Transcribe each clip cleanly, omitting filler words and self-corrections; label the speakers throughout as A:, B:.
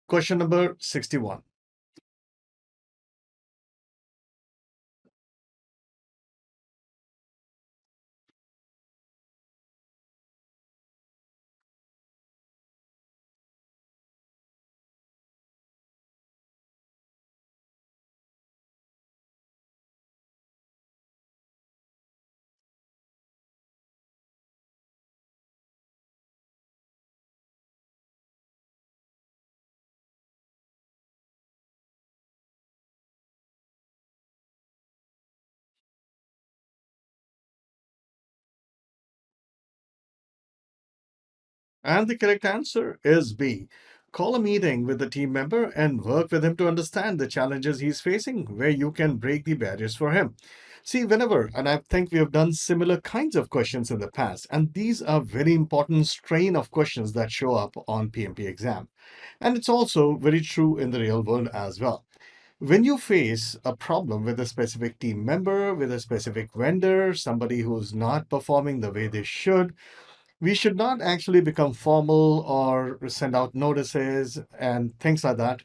A: Question number 61. And the correct answer is B. Call a meeting with the team member and work with him to understand the challenges he's facing, where you can break the barriers for him. See, whenever, and I think we have done similar kinds of questions in the past, and these are very important strain of questions that show up on PMP exam. And it's also very true in the real world as well. When you face a problem with a specific team member, with a specific vendor, somebody who's not performing the way they should, we should not actually become formal or send out notices and things like that.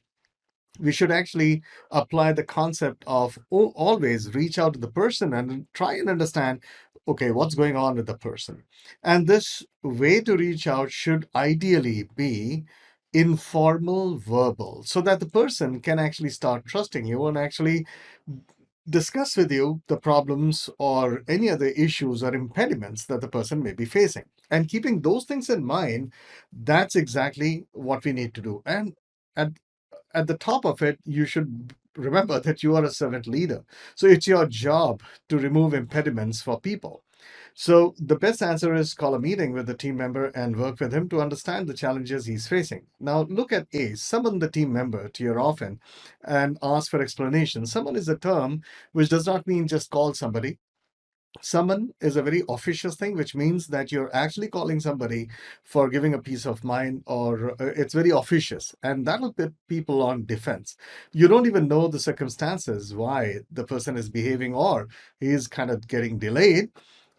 A: We should actually apply the concept of always reach out to the person and try and understand, okay, what's going on with the person. And this way to reach out should ideally be informal verbal so that the person can actually start trusting you and actually discuss with you the problems or any other issues or impediments that the person may be facing. And keeping those things in mind, that's exactly what we need to do. And at, at the top of it, you should remember that you are a servant leader. So it's your job to remove impediments for people. So the best answer is call a meeting with the team member and work with him to understand the challenges he's facing. Now look at A, summon the team member to your office and ask for explanation. Summon is a term which does not mean just call somebody. Summon is a very officious thing, which means that you're actually calling somebody for giving a peace of mind, or it's very officious, and that will put people on defense. You don't even know the circumstances why the person is behaving or he is kind of getting delayed.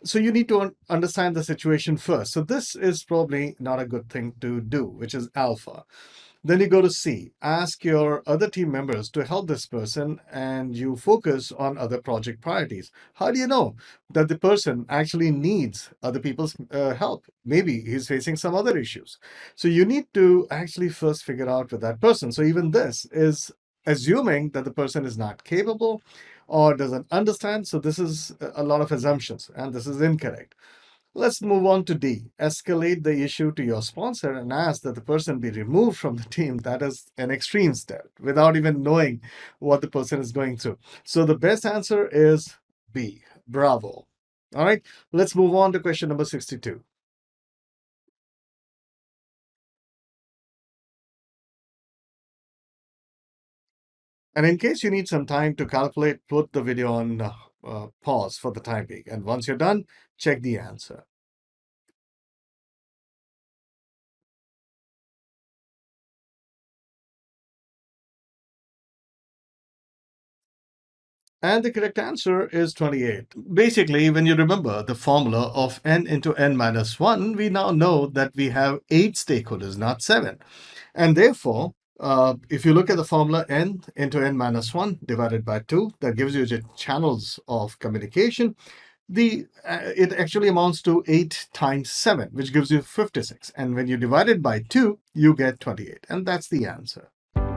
A: So you need to understand the situation first. So this is probably not a good thing to do, which is alpha. Then you go to C, ask your other team members to help this person and you focus on other project priorities. How do you know that the person actually needs other people's help? Maybe he's facing some other issues. So you need to actually first figure out with that person. So even this is assuming that the person is not capable or doesn't understand. So this is a lot of assumptions and this is incorrect. Let's move on to D. Escalate the issue to your sponsor and ask that the person be removed from the team. That is an extreme step without even knowing what the person is going through. So the best answer is B. Bravo. All right, let's move on to question number 62. And in case you need some time to calculate, put the video on pause for the time being. And once you're done, check the answer. And the correct answer is 28. Basically, when you remember the formula of n into n minus 1, we now know that we have 8 stakeholders, not 7. And therefore, if you look at the formula n into n minus 1 divided by 2, that gives you the channels of communication. It actually amounts to 8 times 7, which gives you 56. And when you divide it by 2, you get 28. And that's the answer.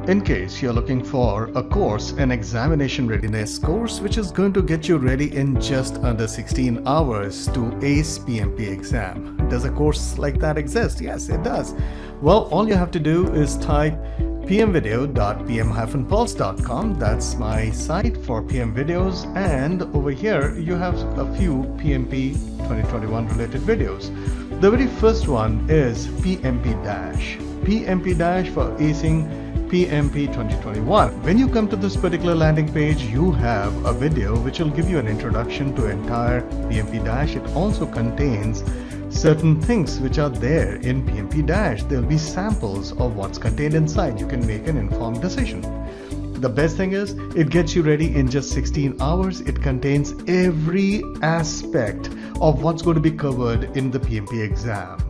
A: In case you're looking for a course, an examination readiness course, which is going to get you ready in just under 16 hours to ace PMP exam. Does a course like that exist? Yes, it does. Well, all you have to do is type pmvideo.pm-pulse.com. That's my site for PM videos. And over here, you have a few PMP 2021 related videos. The very first one is PMP Dash. PMP Dash for acing PMP 2021. When you come to this particular landing page, you have a video which will give you an introduction to entire PMP Dash. It also contains certain things which are there in PMP Dash. There will be samples of what's contained inside. You can make an informed decision. The best thing is it gets you ready in just 16 hours. It contains every aspect of what's going to be covered in the PMP exam.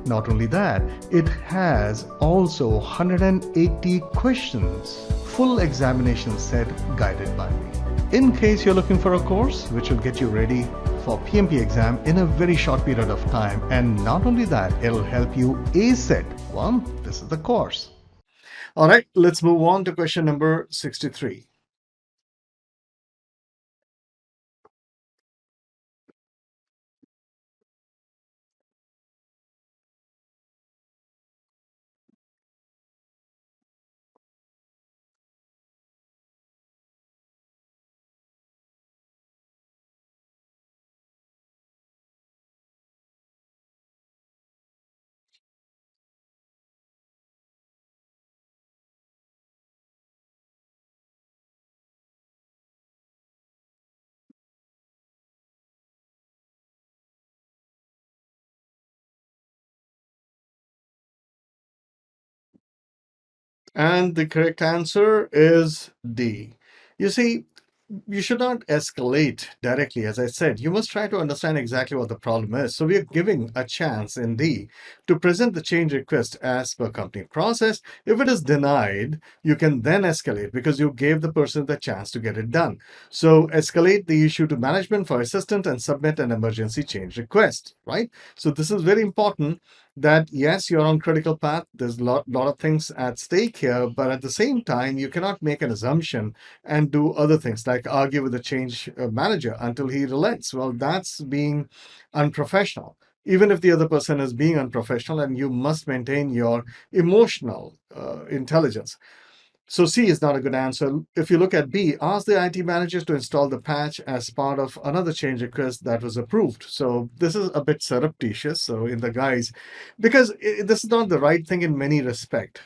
A: Not only that, it has also 180 questions, full examination set guided by me. In case you're looking for a course which will get you ready for PMP exam in a very short period of time, and not only that, it'll help you ace it. Well, this is the course. All right, let's move on to question number 63. And the correct answer is D. You see, you should not escalate directly. As I said, you must try to understand exactly what the problem is. So we are giving a chance in D to present the change request as per company process. If it is denied, you can then escalate because you gave the person the chance to get it done. So escalate the issue to management for assistance and submit an emergency change request, right? So this is very important that yes, you're on critical path. There's lot of things at stake here, but at the same time, you cannot make an assumption and do other things like argue with the change manager until he relents. Well, that's being unprofessional. Even if the other person is being unprofessional, and you must maintain your emotional intelligence. So C is not a good answer. If you look at B, ask the IT managers to install the patch as part of another change request that was approved. So this is a bit surreptitious. So in the guise, because this is not the right thing in many respects.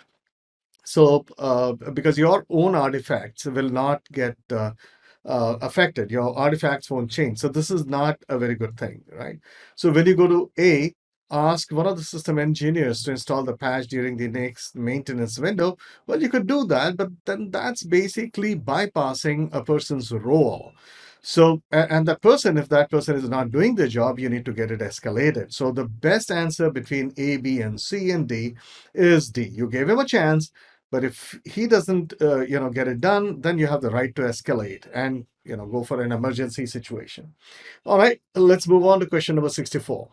A: So, because your own artifacts will not get affected, your artifacts won't change. So, this is not a very good thing, right? So, when you go to A, ask one of the system engineers to install the patch during the next maintenance window. Well, you could do that, but then that's basically bypassing a person's role. So, and that person, if that person is not doing the job, you need to get it escalated. So, the best answer between A, B, and C and D is D. You gave him a chance, but if he doesn't, get it done, then you have the right to escalate and go for an emergency situation. All right, let's move on to question number 64.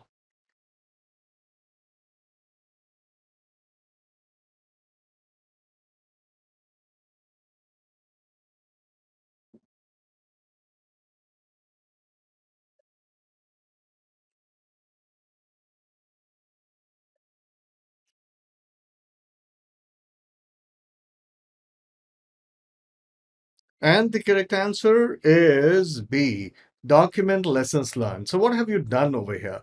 A: And the correct answer is B. Document lessons learned. So, what have you done over here?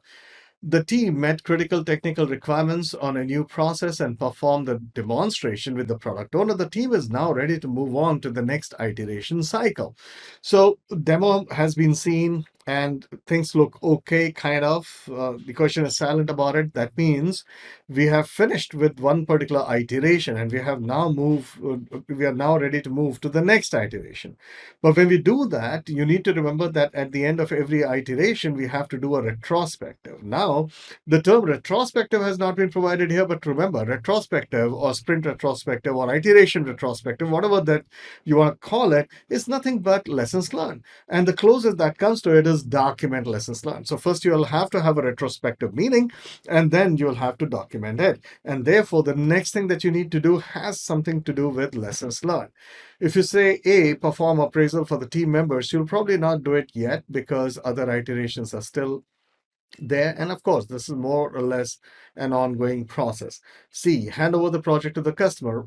A: The team met critical technical requirements on a new process and performed the demonstration with the product owner. The team is now ready to move on to the next iteration cycle. So, demo has been seen and things look okay, kind of. The question is silent about it. That means we have finished with one particular iteration and we are now ready to move to the next iteration. But when we do that, you need to remember that at the end of every iteration, we have to do a retrospective. Now, the term retrospective has not been provided here, but remember, retrospective or sprint retrospective or iteration retrospective, whatever that you want to call it, is nothing but lessons learned. And the closest that comes to it is document lessons learned. So first you'll have to have a retrospective meeting, and then you'll have to document it. And therefore, the next thing that you need to do has something to do with lessons learned. If you say A, perform appraisal for the team members, you'll probably not do it yet because other iterations are still there. And of course, this is more or less an ongoing process. C, hand over the project to the customer.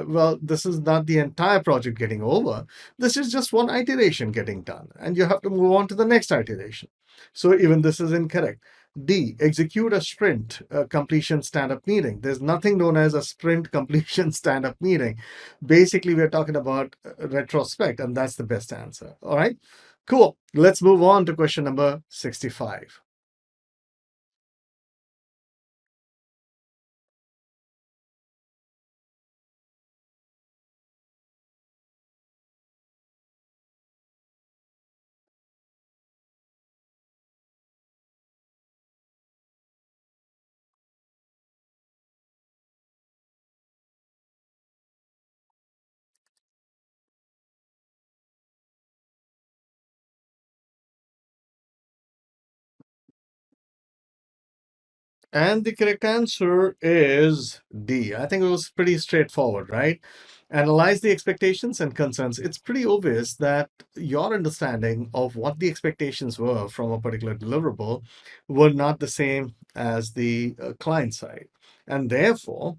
A: Well, this is not the entire project getting over. This is just one iteration getting done, and you have to move on to the next iteration. So even this is incorrect. D, execute a sprint completion stand up meeting. There's nothing known as a sprint completion stand up meeting. Basically, we're talking about retrospect, and that's the best answer. All right, cool. Let's move on to question number 65. And the correct answer is D. I think it was pretty straightforward, right? Analyze the expectations and concerns. It's pretty obvious that your understanding of what the expectations were from a particular deliverable were not the same as the client side. And therefore,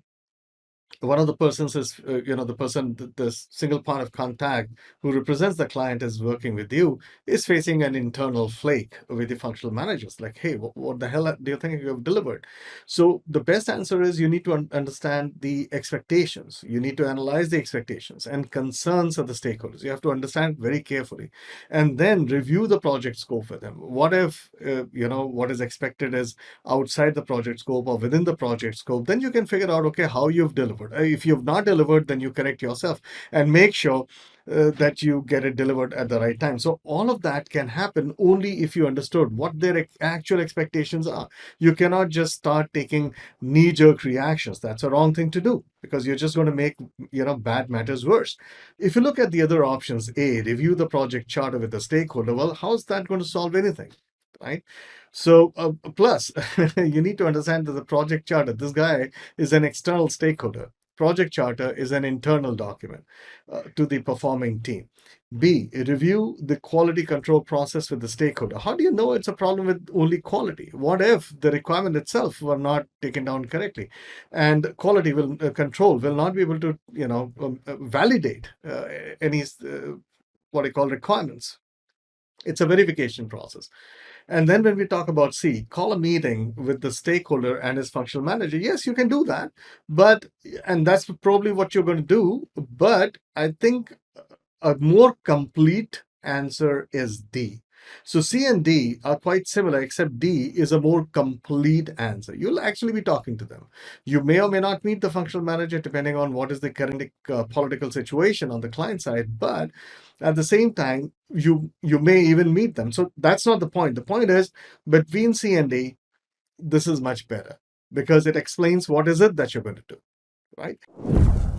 A: one of the persons is the person, the single point of contact who represents the client is working with you, is facing an internal flake with the functional managers like, hey, what the hell do you think you have delivered? So the best answer is you need to understand the expectations, you need to analyze the expectations and concerns of the stakeholders. You have to understand very carefully and then review the project scope with them. What if what is expected is outside the project scope or within the project scope? Then you can figure out, okay, how you've delivered. If you've not delivered, then you correct yourself and make sure that you get it delivered at the right time. So all of that can happen only if you understood what their actual expectations are. You cannot just start taking knee-jerk reactions. That's a wrong thing to do because you're just going to make bad matters worse. If you look at the other options, A, review the project charter with the stakeholder, well, how's that going to solve anything? Right? So, plus, you need to understand that the project charter, this guy is an external stakeholder. Project charter is an internal document to the performing team. B, review the quality control process with the stakeholder. How do you know it's a problem with only quality? What if the requirement itself were not taken down correctly? And quality will control will not be able to, validate any what I call requirements. It's a verification process. And then when we talk about C, call a meeting with the stakeholder and his functional manager. Yes, you can do that, but and that's probably what you're going to do. But I think a more complete answer is D. So C and D are quite similar, except D is a more complete answer. You'll actually be talking to them. You may or may not meet the functional manager depending on what is the current political situation on the client side, but at the same time, you may even meet them. So that's not the point. The point is between C and D, this is much better because it explains what is it that you're going to do, right?